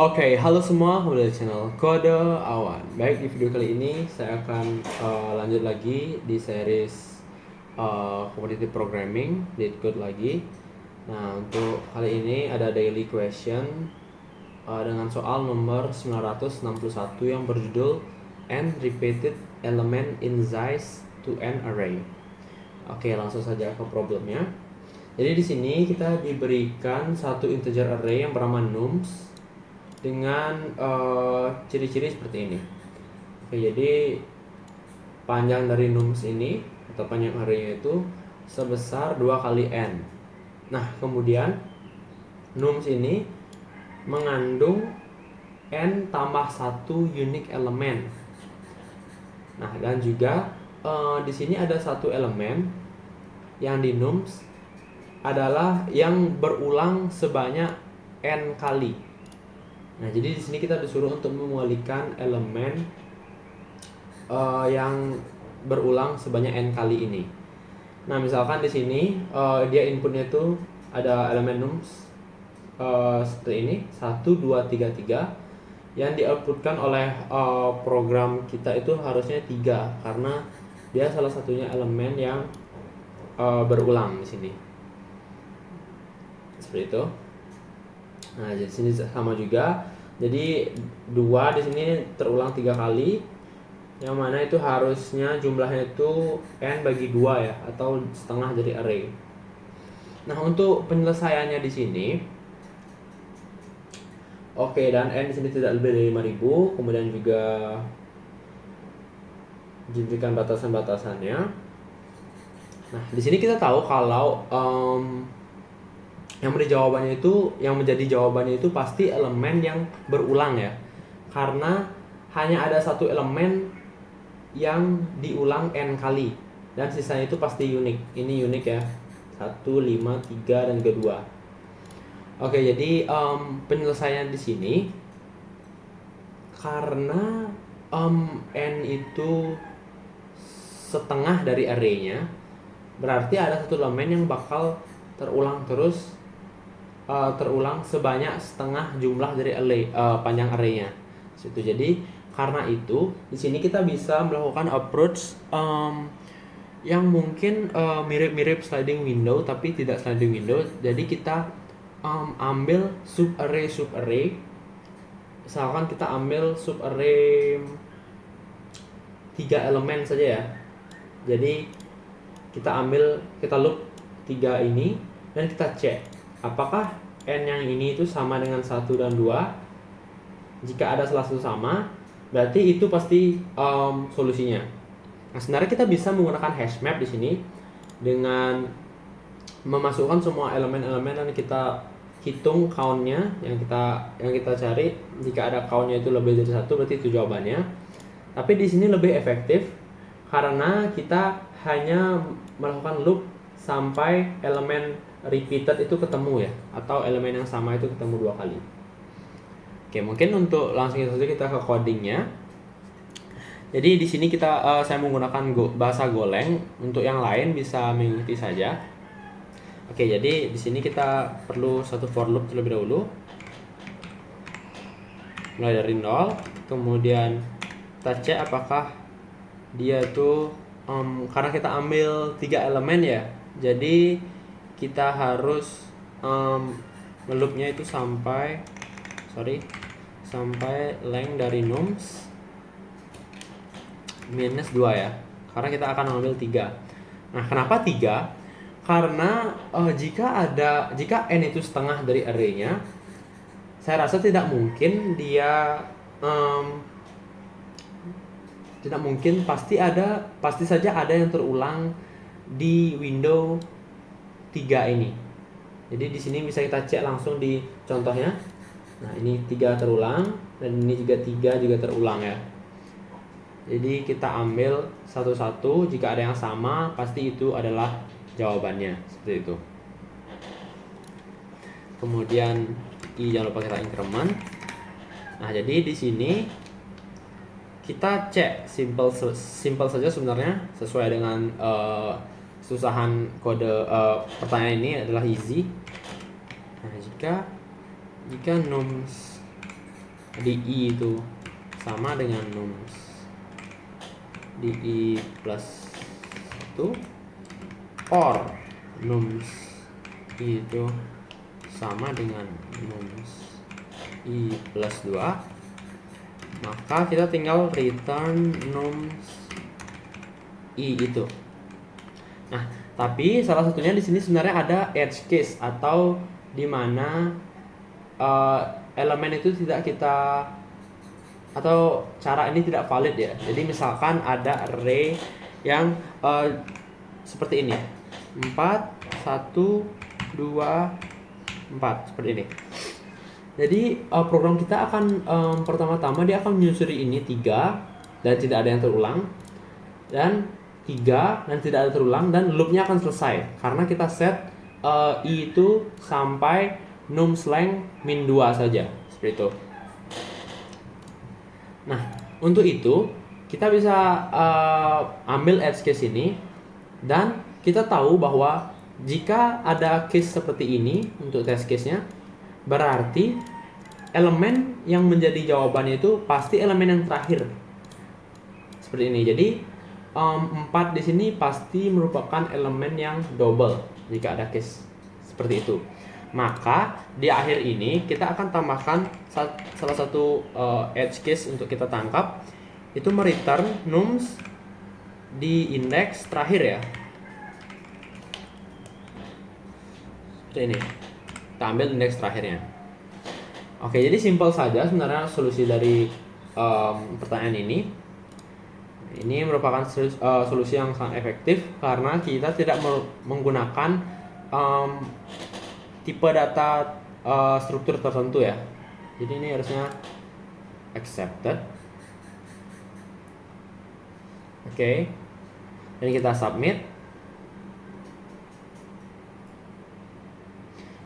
Oke, halo semua, kembali di channel Kode Awan. Baik, di video kali ini saya akan lanjut lagi di series competitive programming, lead code lagi. Nah, untuk kali ini ada daily question dengan soal nomor 961 yang berjudul N repeated element in size to n array. Oke, langsung saja ke problemnya. Jadi di sini kita diberikan satu integer array yang bernama nums dengan ciri-ciri seperti ini. Oke, jadi panjang dari nums ini atau panjang arraynya itu sebesar 2 kali n. Nah, kemudian nums ini mengandung n tambah 1 unique elemen. Nah, dan juga di sini ada satu elemen yang di nums adalah yang berulang sebanyak n kali. Nah, jadi di sini kita disuruh untuk mengualikan elemen yang berulang sebanyak n kali ini. Nah, misalkan di sini dia inputnya itu ada elemen nums seperti ini 1, 2, 3, 3 yang di-outputkan oleh program kita itu harusnya 3 karena dia salah satunya elemen yang berulang di sini. Seperti itu. Nah, di sini sama juga. Jadi 2 di sini terulang 3 kali. Yang mana itu harusnya jumlahnya itu n bagi 2 ya, atau setengah dari array. Nah, untuk penyelesaiannya di sini oke, dan n di sini tidak lebih dari 5000, kemudian juga diberikan batasan-batasannya. Nah, di sini kita tahu kalau yang menjadi jawabannya itu pasti elemen yang berulang ya, karena hanya ada satu elemen yang diulang n kali dan sisanya itu pasti unik. Ini unik ya, 1, 5, 3 dan juga 2. Oke, jadi penyelesaian di sini karena n itu setengah dari arraynya, berarti ada satu elemen yang bakal terulang terus, terulang sebanyak setengah jumlah dari panjang arraynya. Jadi karena itu di sini kita bisa melakukan approach yang mungkin mirip-mirip sliding window tapi tidak sliding window. Jadi kita ambil sub array. Misalkan kita ambil sub array 3 elemen saja ya. Jadi kita loop 3 ini dan kita cek apakah n yang ini itu sama dengan 1 dan 2. Jika ada salah satu sama, berarti itu pasti solusinya. Nah, sebenarnya kita bisa menggunakan hash map di sini dengan memasukkan semua elemen-elemen dan kita hitung count-nya yang kita cari. Jika ada count-nya itu lebih dari 1, berarti itu jawabannya. Tapi di sini lebih efektif karena kita hanya melakukan loop sampai elemen repeated itu ketemu ya, atau elemen yang sama itu ketemu 2 kali. Oke, mungkin untuk langsung saja kita ke codingnya. Jadi di sini saya menggunakan bahasa Golang. Untuk yang lain bisa mengikuti saja. Oke, jadi di sini kita perlu satu for loop terlebih dahulu. Mulai dari 0, kemudian kita cek apakah dia itu karena kita ambil 3 elemen ya. Jadi kita harus loopnya itu sampai length dari nums minus 2 ya, karena kita akan mengambil 3. Nah, kenapa 3? Karena jika n itu setengah dari arraynya, saya rasa tidak mungkin pasti saja ada yang terulang di window 3 ini. Jadi di sini bisa kita cek langsung di contohnya. Nah, ini 3 terulang dan ini juga 3 juga terulang ya. Jadi kita ambil satu-satu, jika ada yang sama pasti itu adalah jawabannya, seperti itu. Kemudian jangan lupa kita increment. Nah, jadi di sini kita cek simple saja sebenarnya, sesuai dengan kesusahan kode pertanyaan ini adalah easy. Nah, jika nums di I itu sama dengan nums di I plus 1 or nums I itu sama dengan nums I plus 2, maka kita tinggal return nums I itu. Nah, tapi salah satunya di sini sebenarnya ada edge case atau di mana elemen itu tidak kita atau cara ini tidak valid ya. Jadi misalkan ada array yang seperti ini. 4 1 2 4 seperti ini. Jadi program kita akan pertama-tama dia akan menyusuri ini 3 dan tidak ada yang terulang, dan 3 dan tidak ada terulang, dan loopnya akan selesai karena kita set I itu sampai nums length min 2 saja seperti itu. Nah, untuk itu kita bisa ambil edge case ini, dan kita tahu bahwa jika ada case seperti ini untuk test case-nya, berarti elemen yang menjadi jawabannya itu pasti elemen yang terakhir. Seperti ini. Jadi 4 di sini pasti merupakan elemen yang double jika ada case seperti itu. Maka di akhir ini kita akan tambahkan salah satu edge case untuk kita tangkap, itu mereturn nums di indeks terakhir ya. Seperti ini. Kita ambil indeks terakhirnya. Oke, jadi simpel saja sebenarnya solusi dari pertanyaan ini. Ini merupakan solusi yang sangat efektif karena kita tidak menggunakan tipe data struktur tertentu ya. Jadi ini harusnya accepted. Oke. Dan kita submit.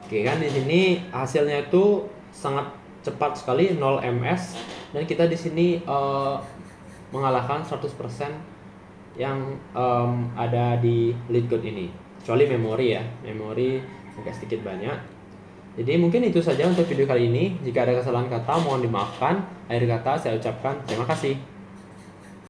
Oke, kan di sini hasilnya itu sangat cepat sekali, 0 ms, dan kita di sini mengalahkan 100% yang ada di LeetCode ini, kecuali memori ya, memori agak sedikit banyak. Jadi mungkin itu saja untuk video kali ini. Jika ada kesalahan kata mohon dimaafkan. Akhir kata saya ucapkan terima kasih.